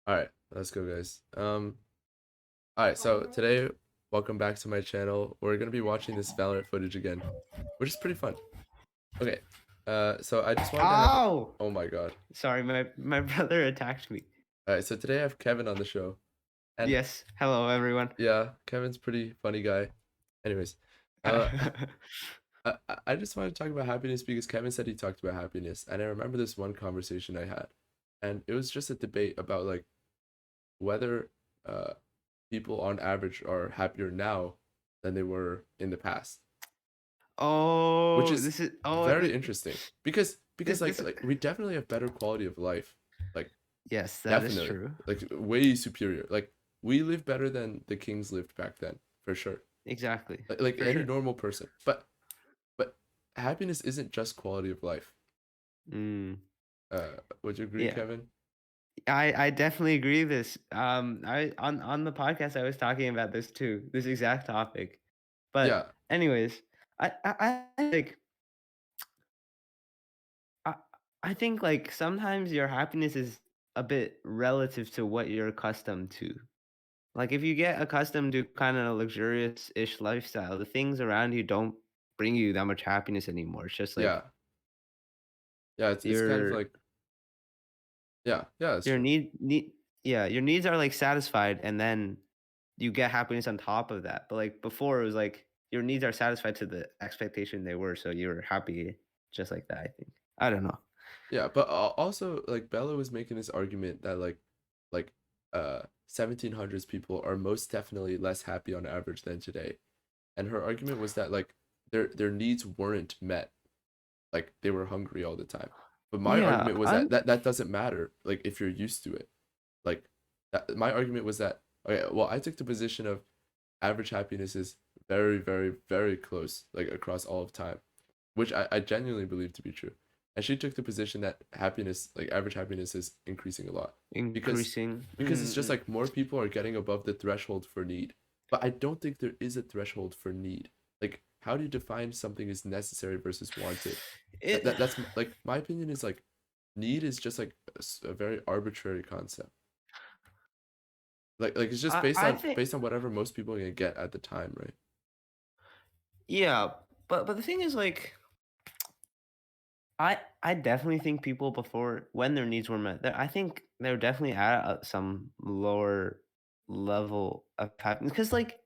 All right, let's go, guys. All right, so today, welcome back to my channel. We're gonna be watching this Valorant footage again, which is pretty fun. Okay, so I just wanted to have. Oh, Oh my God. sorry, my brother attacked me. All right, so today I have Kevin on the show, and Yes. Hello, everyone. yeah, Kevin's pretty funny guy. Anyways, uh, I just wanted to talk about happiness because Kevin said he talked about happiness, and I remember this one conversation I had, and it was just a debate about like whether people on average are happier now than they were in the past, which Oh, is this is very interesting because like this. like we definitely have better quality of life, like Yes, that is definitely, true. like way superior. Like we live better than the kings lived back then, for sure. Exactly, Like for any sure. normal person. But happiness isn't just quality of life. Mm, Would you agree, yeah, Kevin? I definitely agree. This I on the podcast I was talking about this too, this exact topic. But Yeah, anyways, I like I I think like sometimes your happiness is a bit relative to what you're accustomed to. Like, if you get accustomed to kind of a luxurious-ish lifestyle, the things around you don't bring you that much happiness anymore. It's just like yeah, yeah. It's kind of your like yeah. That's your true. need yeah, your needs are like satisfied and then you get happiness on top of that. But like before it was like your needs are satisfied to the expectation they were, so you're happy just like that, I think. I don't know. Yeah, but also like Bella was making this argument that like 1700s people are most definitely less happy on average than today. And her argument was that like their needs weren't met. Like they were hungry all the time. But my Yeah, argument was that I'm that doesn't matter like if you're used to it. Like my argument was that okay, well, I took the position of average happiness is very, very, very close, like across all of time, which I genuinely believe to be true. And she took the position that happiness, like average happiness, is increasing a lot because increasing. it's just like more people are getting above the threshold for need. But I don't think there is a threshold for need. Like, how do you define something as necessary versus wanted? It That's like my opinion is like need is just like a very arbitrary concept. Like it's just I think based on whatever most people can get at the time, right? yeah, but the thing is like I definitely think people before when their needs were met, I think they're definitely at some lower level of happiness. Because like,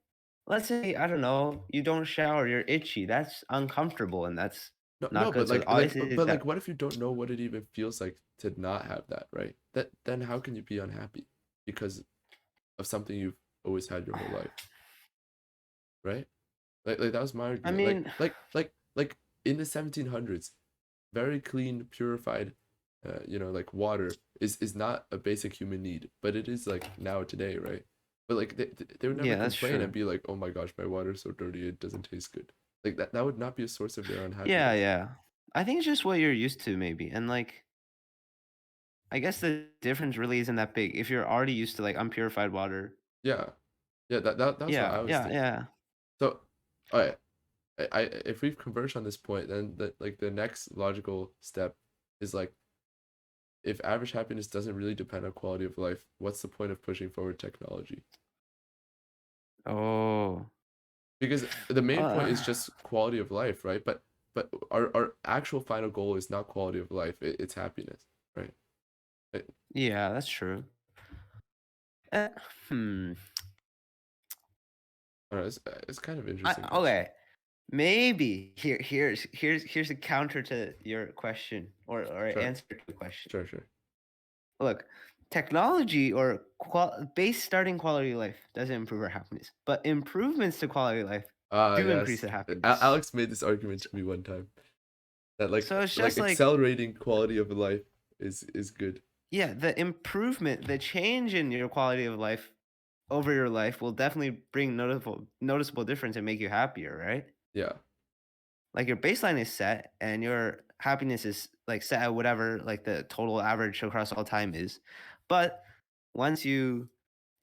let's say I don't know, you don't shower, you're itchy. That's uncomfortable, and that's No, not but good. So obviously but like, that what if you don't know what it even feels like to not have that, right? That then how can you be unhappy because of something you've always had your whole life, right? Like that was my I argument. mean, Like in the 1700s, very clean, purified, like water is not a basic human need, but it is like now today, right? But like they would never yeah, that's complain and true. be like, oh my gosh, my water's so dirty, it doesn't taste good. Like that would not be a source of their Yeah, unhappiness. yeah. I think it's just what you're used to, maybe, and like I guess the difference really isn't that big if you're already used to like unpurified water. Yeah. Yeah, that was what Yeah, I was yeah, thinking. yeah. So, all right, I if we've converged on this point, then the next logical step is like if average happiness doesn't really depend on quality of life, what's the point of pushing forward technology? Oh. Because the main point Uh, is just quality of life, right? But our actual final goal is not quality of life, it's happiness, right? It, yeah, that's true. Uh, hmm. I don't know, it's kind of I interesting question. okay. Maybe here's a counter to your question or an Sure, answer to the question. sure. Look, technology or base starting quality of life doesn't improve our happiness, but improvements to quality of life Ah, do increase yes. the happiness. Alex made this argument to me one time that So it's like just like accelerating quality of life is good. yeah, the improvement, the change in your quality of life over your life will definitely bring noticeable difference and make you happier, right? Yeah. Like your baseline is set and your happiness is like set at whatever like the total average across all time is. But once you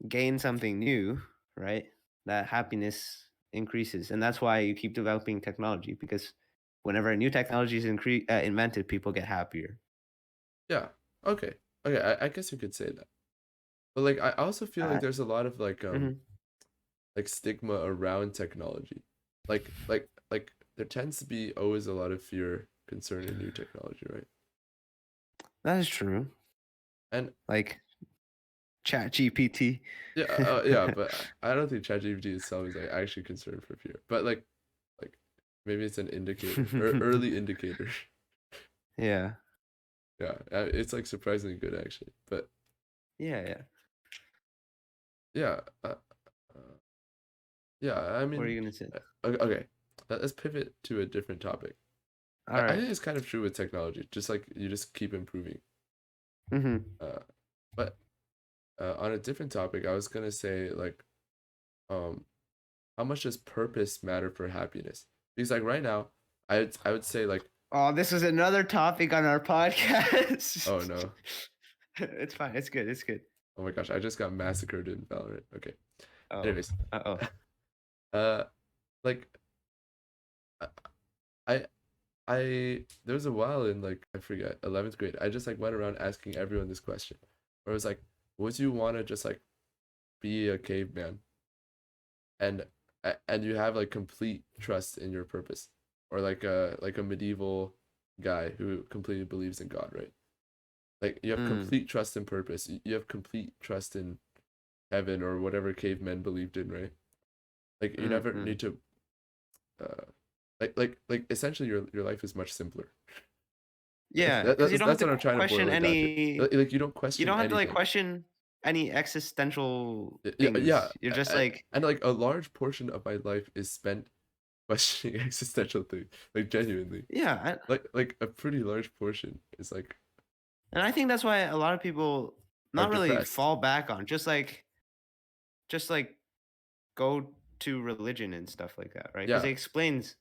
gain something new, right, that happiness increases. And that's why you keep developing technology because whenever a new technology is invented, people get happier. Yeah. Okay. Okay, I guess you could say that. But like I also feel like Uh, there's a lot of mhm. like stigma around technology. Like there tends to be always a lot of fear concerning new technology, right? That is true. And Like Chat GPT. yeah, yeah, but I don't think ChatGPT itself is like actually concerned for fear. But like maybe it's an indicator or early indicator. Yeah. Yeah, it's like surprisingly good actually. But Yeah, yeah. yeah, uh, yeah. I What are mean, you gonna say? okay. Let's pivot to a different topic. All I right. think it's kind of true with technology. Just like you just keep improving. Mm-hmm. Uh, but on a different topic, I was gonna say like, um, how much does purpose matter for happiness? Because like right now, I would say like, Oh, this is another topic on our podcast. oh no, It's fine. It's good. It's good. oh my gosh, I just got massacred in Valorant. Okay. Oh. Anyways, Uh-oh. uh, like I I there was a while in like I forget 11th grade. I just like went around asking everyone this question, where it was like, would you want to just like be a caveman and and you have like complete trust in your purpose, or like a medieval guy who completely believes in God, right? Like you have Mm, complete trust in purpose. You have complete trust in heaven or whatever cavemen believed in, right? Like you mm, never mm. need to uh like essentially your life is much simpler. Yeah, because you don't have That's to what I'm trying to question boil it down to. any. Like you don't You question don't have to like anything. question any existential Yeah, yeah, things. You're just like, and like a large portion of my life is spent questioning existential things, like genuinely. yeah. Like a pretty large portion is like And I think that's why a lot of people are not really depressed. fall back on just like go to religion and stuff like that, right? Because Yeah, it explains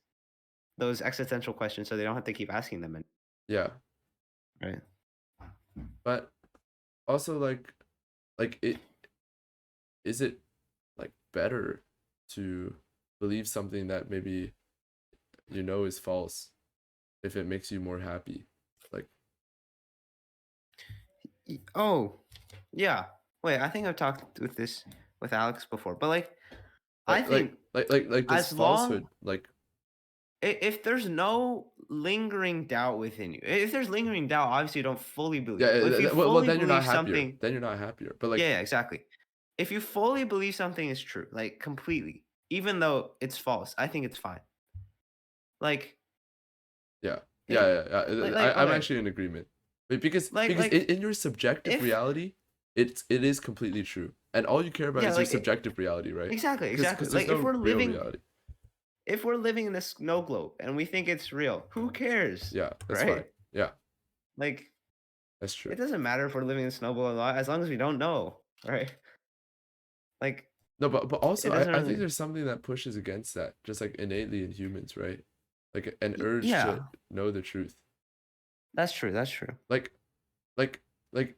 those existential questions, so they don't have to keep asking them, yeah, right? but also like it is it like better to believe something that maybe you know is false if it makes you more happy, like Oh, yeah. Wait, I think I've talked with this with Alex before, but like, I think this as long falsehood, like if there's no lingering doubt within you, if there's lingering doubt, obviously you don't fully yeah, believe. But if you well fully then you're not believe happier. something, Then you're not happier. But yeah, like yeah, exactly. If you fully believe something is true, like completely, even though it's false, I think it's fine. Like yeah, it, I'm okay, actually in agreement. Because like in your subjective if reality, it is completely true, and all you care about yeah, is your like subjective reality, right? exactly, Because exactly. there's Like no real reality. if we're living in a snow globe and we think it's real, who cares, Yeah, that's fine. right? Yeah, Like that's true. it doesn't matter if we're living in a snow globe as long as we don't know, right? Like No, but it also doesn't I think really. there's something that pushes against that, just like innately in humans, right? Like an urge to Yeah, know the truth. that's true. That's true. Like like like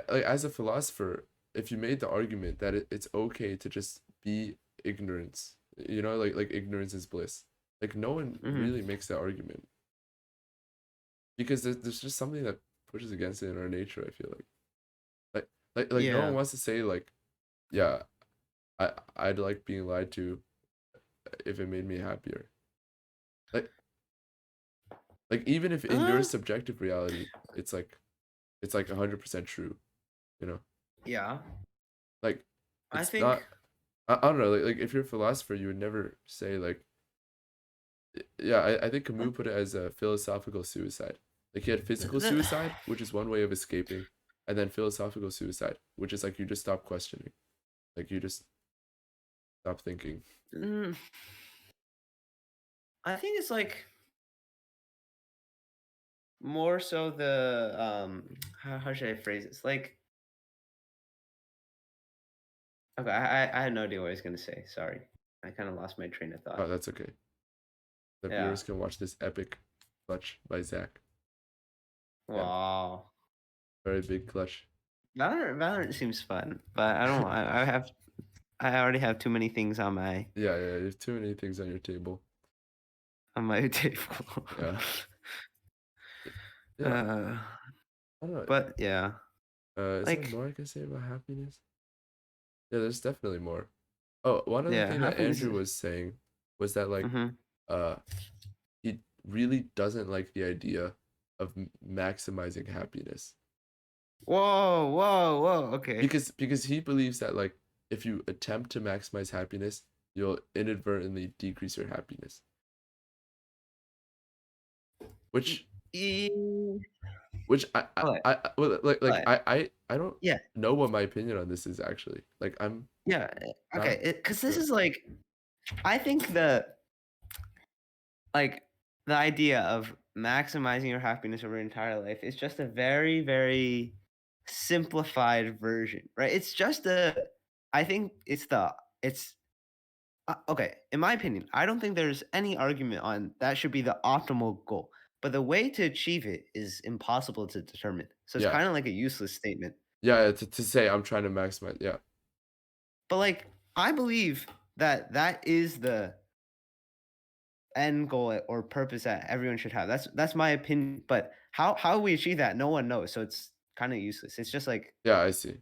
like as a philosopher, if you made the argument that it's okay to just be ignorance, you know, like ignorance is bliss. Like no one Hmm. really makes that argument because there's just something that pushes against it in our nature, I feel like no one Yeah. wants to say like, yeah, I'd like being lied to if it made me happier. Like even if in your Uh, subjective reality it's like 100% true, you know? yeah. Like I it's think. not I don't know, like if you're a philosopher, you would never say like yeah, I think Camus put it as a philosophical suicide. Like he had physical The, suicide, which is one way of escaping, and then philosophical suicide, which is like you just stop questioning. Like you just stop thinking. mm, I think it's like more so the how should I phrase this? Like okay, I had no idea what I was gonna say. Sorry, I kind of lost my train of Oh, thought. that's okay. The Yeah. viewers can watch this epic clutch by Zach. Yeah, Wow. very big clutch. Valorant seems fun, but I don't. I already have too many things Yeah, yeah, there's too many things on your table. on my table. Yeah. Yeah. uh, I don't know. but yeah. Is there Like, more I can say about happiness? Yeah, there's definitely more. Oh, one other yeah, thing that happiness Andrew is. was saying was that like Mhm. uh he really doesn't like the idea of maximizing happiness Whoa, whoa, whoa. Okay. because he believes that like if you attempt to maximize happiness, you'll inadvertently decrease your happiness. Y- Which y- which What? well, like What? I don't Yeah, know what my opinion on this is actually. Like I'm yeah. not Okay, because this sure. is like, I think like the idea of maximizing your happiness over your entire life is just a very, very simplified version, right? It's just I think it's okay. In my opinion, I don't think there's any argument on that should be the optimal goal. But the way to achieve it is impossible to determine. So it's Yeah. kind of like a useless statement. Yeah, to say I'm trying to maximize. Yeah. But like, I believe that that is the end goal or purpose that everyone should have. That's my opinion. But how we achieve that, no one knows. So it's kind of useless. It's just like Yeah, I see.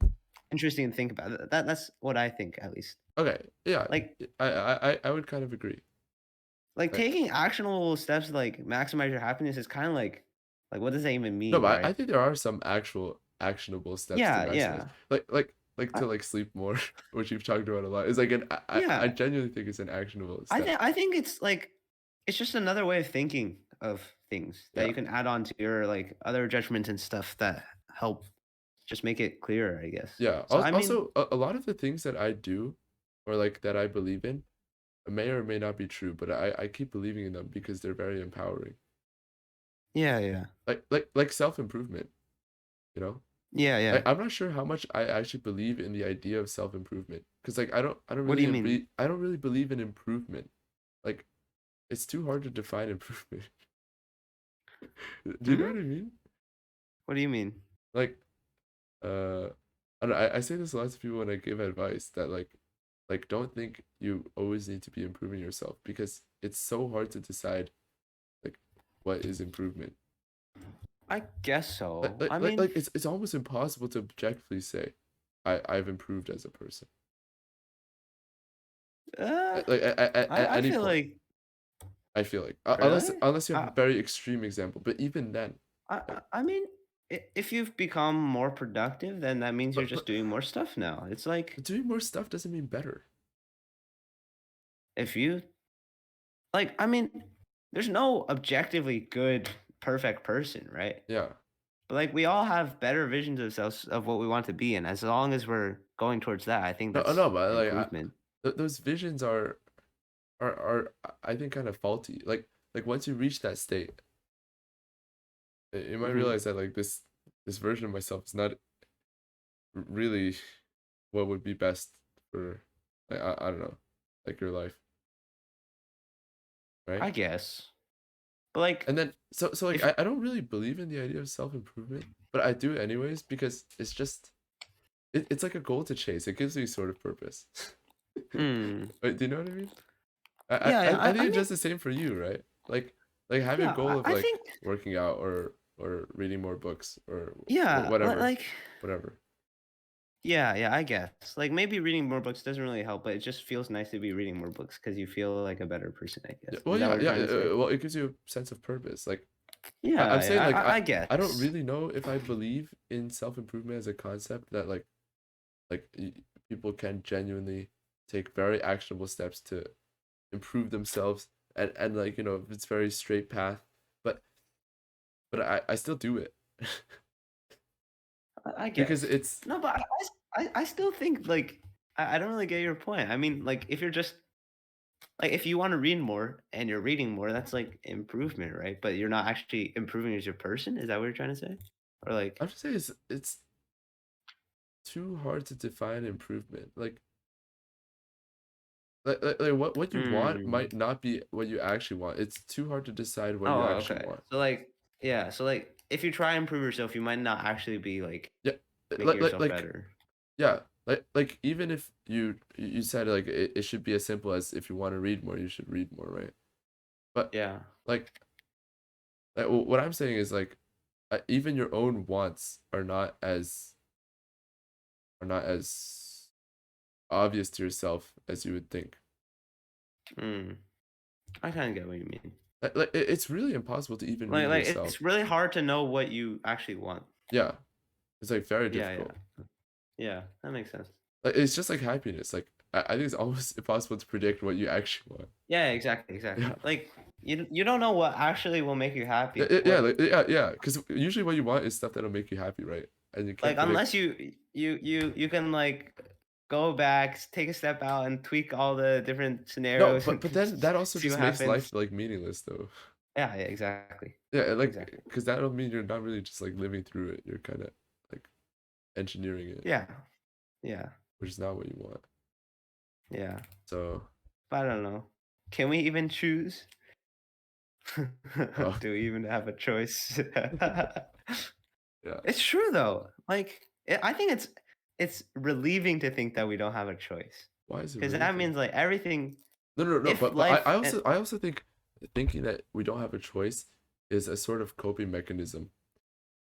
interesting to think about. That's what I think, at least. Okay. Yeah. Like I would kind of agree. Right. taking actionable steps to like maximize your happiness is kind of like what does that even No, mean, but I right? think there are some actual actionable steps to Yeah, maximize. yeah. Like I, to like sleep more, which you've talked about a lot. It's like an I yeah, genuinely think it's an actionable I step. think I think it's like it's just another way of thinking of things that Yeah. you can add on to your like other judgments and stuff that help just make it clearer, I guess. Yeah. So I mean, Also, a lot of the things that I do or like that I believe in may or may not be true, but I keep believing in them because they're very empowering. yeah, yeah. Like self-improvement, you know? Yeah, yeah. I'm not sure how much I actually believe in the idea of self-improvement because like What do you mean? I don't really believe in improvement. Like it's too hard to define improvement. Do you know what Mhm. I mean? What do you mean? Like uh I don't know, I say this to lots of people when I give advice that like don't think you always need to be improving yourself because it's so hard to decide like what is improvement. I guess Like so. like I like, mean, like it's almost impossible to objectively say I've improved as a person. uh Like at I any feel point. like I feel like really? unless you have a I very extreme example, but even then, like I mean, if you've become more productive, then that means you're just but doing more stuff now. It's like doing more stuff doesn't mean better. if you like, I mean, there's no objectively good, perfect person, right? Yeah. But like, we all have better visions of ourselves of what we want to be, and as long as we're going towards that, I think No, that's but like improvement. those visions are I think kind of faulty. Like once you reach that state, you might Hmm. realize that like this version of myself is not really what would be best for like I don't know, like your life, right? I guess, but like, And then so like if I don't really believe in the idea of self-improvement, but I do anyways because it's just it's like a goal to chase. It gives me sort of purpose. hmm, Wait, do you know what I mean? yeah, yeah, I I think it's mean, just the same for you, right? Like have a yeah, goal of I like think, working out or reading more books or yeah, whatever, like, whatever. yeah, yeah, I guess, like maybe reading more books doesn't really help, but it just feels nice to be reading more books because you feel like a better person, I Yeah, guess. well, Is that what you're yeah. trying to say? Well, it gives you a sense of purpose. Like I'm Yeah, saying, yeah, like I I don't guess. really know if I believe in self-improvement as a concept that like people can genuinely take very actionable steps to improve themselves and like it's very straight path, but I still do it I because guess. it's No, but I still think like I don't really get your point. I mean, like if you're just like if you want to read more and you're reading more, that's like improvement, right? But you're not actually improving as your person. Is that what you're trying to say? Or like, I'm just saying it's too hard to define improvement. Like what you want hmm. might not be what you actually want. It's too hard to decide what Oh, you actually okay. want. So like, yeah. So like, if you try and improve yourself, you might not actually be like Yeah, making yourself like better. yeah, like even if you said like it should be as simple as if you want to read more, you should read more, right? But Yeah. like what I'm saying is like even your own wants are not as are not as obvious to yourself as you would think. Mm. I kind of get what you mean. It's really impossible to even Like read like yourself. it's really hard to know what you actually want. Yeah, it's like very Yeah, difficult. yeah, that makes sense. Like it's just like happiness. Like I think it's almost impossible to predict what you actually want. Yeah, exactly, Yeah, exactly. Like you don't know what actually will make you yeah, happy. yeah, yeah, What yeah. Because usually what you want is stuff that'll make you happy, right? And you can't like predict. unless you can like go back, take a step out, and tweak all the different No, scenarios and but then that also see just what makes happens. life like meaningless, though. Yeah, yeah, exactly, Yeah, like exactly. because that'll mean you're not really just like living through it. You're kind of like engineering it, Yeah, yeah, which is not what you want. yeah. So, But I don't know. Can we even choose? oh Do we even have a choice? yeah. It's true though. Like I think it's relieving to think that we don't have a choice Why is it because that relieving? means like everything. No, no, no. If But I, life I and also I also think thinking that we don't have a choice is a sort of coping mechanism.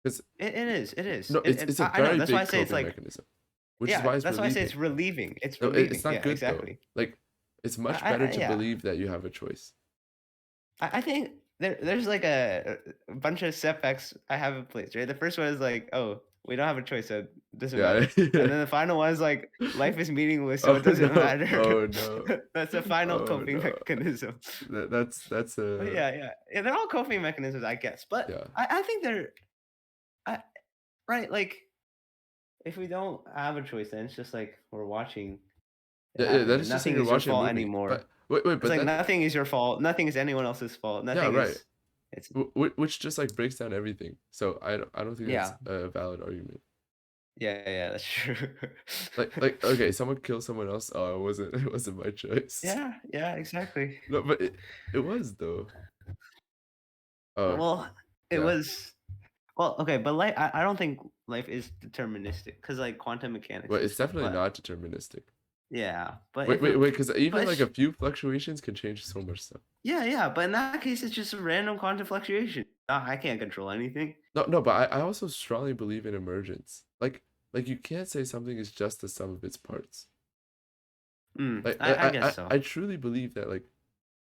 Because it is. no, it's a I know. very That's why I big say it's coping like mechanism, which is yeah. why it's That's why I say relieving. it's relieving. It's No, relieving. it's not Yeah, good though. exactly. Like, it's much better to Yeah. believe that you have a choice. I think there's like a bunch of setbacks I have in place, right? The first one is like, oh, we don't have a choice, so it doesn't Yeah. matter. And then the final one is like, life is meaningless, so Oh it doesn't no. matter. Oh no. That's the final Oh coping no. mechanism. That's But a yeah, they're all coping mechanisms, I guess. But yeah. I think they're I, right. Like, if we don't have a choice, then it's just like we're watching it Yeah, yeah, happen, that and is just like nothing you're is your watching a fault movie. anymore. But wait, It's but like then nothing is your fault. Nothing is anyone else's fault. yeah, Nothing right. is. It's Which just like breaks down everything. So I don't think that's yeah. a valid argument. Yeah, yeah, that's true. Like okay, someone kills someone else. Oh, it wasn't it wasn't my choice. Yeah, yeah, exactly. No, but it was though. Oh Well, it yeah. was well, okay, but life I don't think life is deterministic because like quantum mechanics But and it's stuff, definitely but not deterministic. yeah, but Wait, if wait, it wait, because even but like a few fluctuations can change so much stuff. yeah, yeah, but in that case, it's just a random quantum fluctuation. I can't control anything. No, no, but I also strongly believe in emergence. Like you can't say something is just the sum of its parts. Like I guess so. I truly believe that like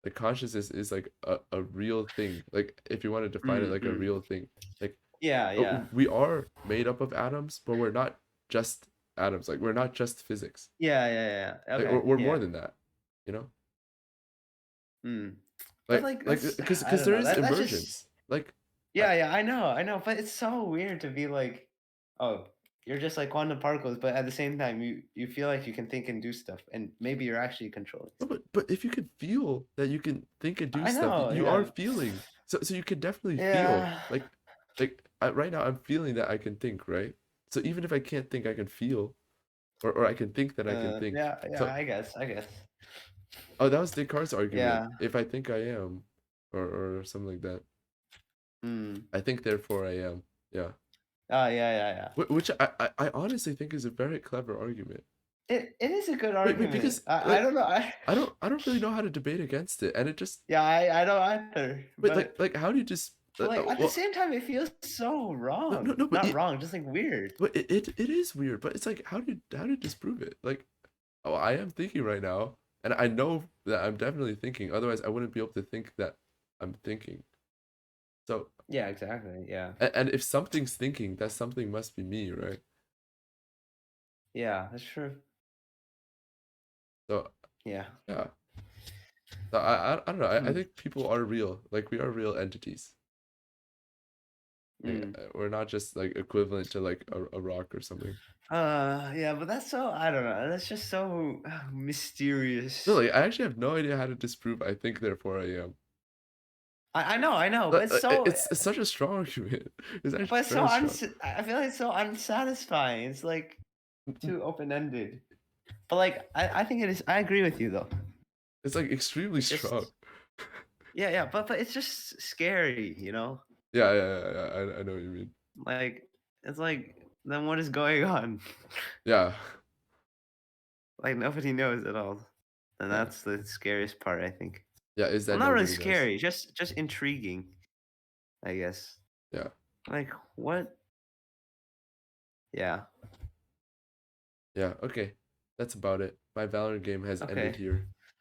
the consciousness is like a real thing. Like if you want to define it like a Mm. real thing, like Yeah, yeah. we are made up of atoms, but we're not just atoms. Like we're not just physics. Yeah, yeah, yeah. Like Okay, we're more yeah. than that, you know? Mm. But like that's I Because don't there know. is That's just emergence. Like I, yeah, yeah, I know, but it's so weird to be like, "Oh, you're just like quantum particles," but at the same time, you feel like you can think and do stuff, and maybe you're actually controlling no, stuff. but if you can feel that you can think and do I stuff, know, you are yeah. feeling. So you can definitely feel. Yeah. Right now I'm feeling that I can think, right? So even if I can't think, I can feel, or I can think that I can think. Yeah, yeah, So I guess. oh, that was Descartes' argument. Yeah. If I think I am, or something like that. Mm. I think therefore I am. Yeah. Oh, yeah, yeah, yeah. Which I honestly think is a very clever argument. It is a good Wait, argument. because I like don't know. I don't really know how to debate against it, and it just Yeah, I don't either. but like how do you just But like at the well same time, it feels so wrong. no, but Not wrong, just like weird. it is weird, but it's like how do you disprove it? Like oh, I am thinking right now, and I know that I'm definitely thinking. Otherwise, I wouldn't be able to think that I'm thinking. So Yeah, exactly. Yeah. and if something's thinking, that something must be me, right? Yeah, that's true. So Yeah. yeah. So I don't know. I Hmm. think people are real. Like we are real entities. Like, Mm. we're not just like equivalent to like a rock or something. Yeah, but that's so I don't know. That's just so No, mysterious. like I actually have no idea how to disprove. I think therefore I am. I know, but it's so It's such a strong argument. It's actually but it's so very strong. I feel like it's so unsatisfying. It's like too open-ended. But like I think it is I agree with you though. It's like extremely It's strong. just yeah, yeah, but it's just scary, you know? Yeah. I know what you mean. Like it's like then what is going on? Yeah, Like nobody knows at all. And yeah, that's the scariest part, I think. yeah. Is Well, that not really nobody knows? scary, just intriguing, I guess. Yeah. Like what? Yeah. Yeah, okay. That's about it. My Valorant game has ended Okay. here.